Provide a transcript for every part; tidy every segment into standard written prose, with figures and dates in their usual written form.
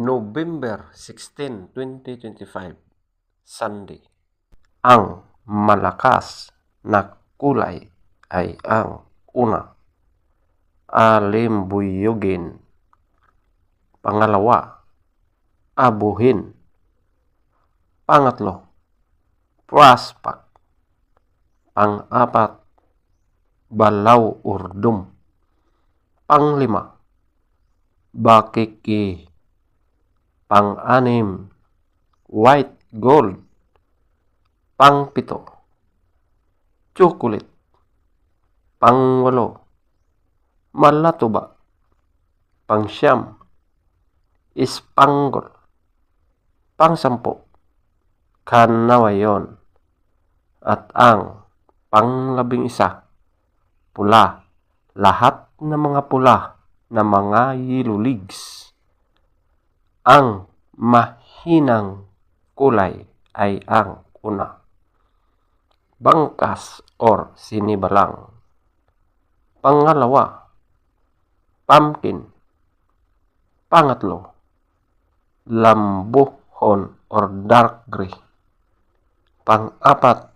November 16, 2025, Sunday. Ang malakas na kulay ay ang una, alimbuyugin. Pangalawa, abuhin. Pangatlo, prospect. Pang-apat, balaw urdum. Panglima, bakiki. Pang-anim, white gold. Pang-pito, chocolate. Pang-walo, malatuba. Pang-siyam, ispanggol. Pang-sampo, kanawayon. At ang pang-labing-isa, pula. Lahat ng mga pula na mga yellow leaves. Ang mahinang kulay ay ang una, bangkas or sinibalang. Pangalawa, pumpkin. Pangatlo, lambuhon or dark gray. Pang-apat,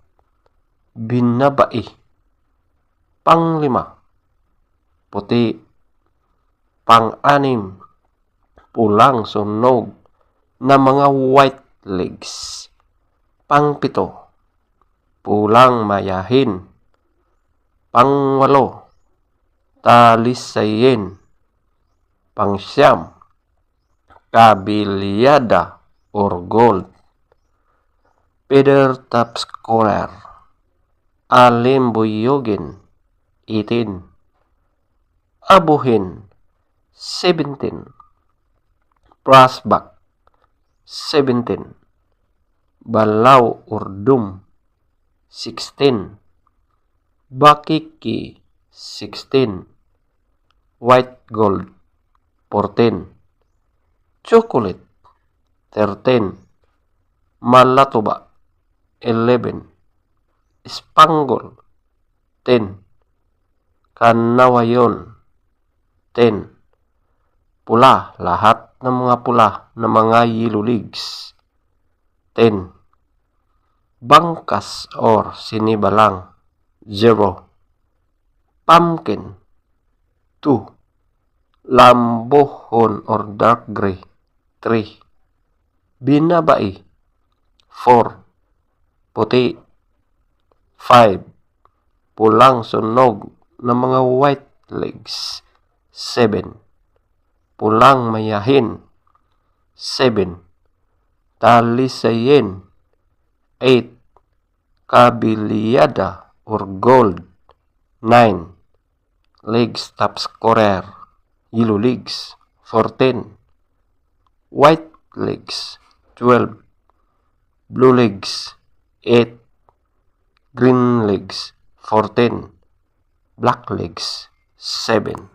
binabai. Panglima, puti. Pang-anim, pulang sunog na mga white legs. Pang-pito, pulang mayahin. Pang-walo, talisayin. Pang-siyam, kabilyada or gold. Feather top square, alimbuyugin. 18, abuhin. 17, prospect. 17, balaw urdum. 16, bakiki. 16, white gold. 14, chocolate. 13, malatuba. 11, spangle. 10, kanawayon. 10, pula. Lahat ng mga pula na mga yellow leaves. 10, bangkas or sinibalang. 0, pumpkin. 2, lambuhon or dark gray. 3, binabai. 4, puti. 5, pulang sunog ng mga white legs. 7, pulang mayahin. 7, talisayin. 8, kabilyada or gold. 9, legs top square, yellow legs. 14, white legs. 12, blue legs. 8, green legs. 14, black legs. 7,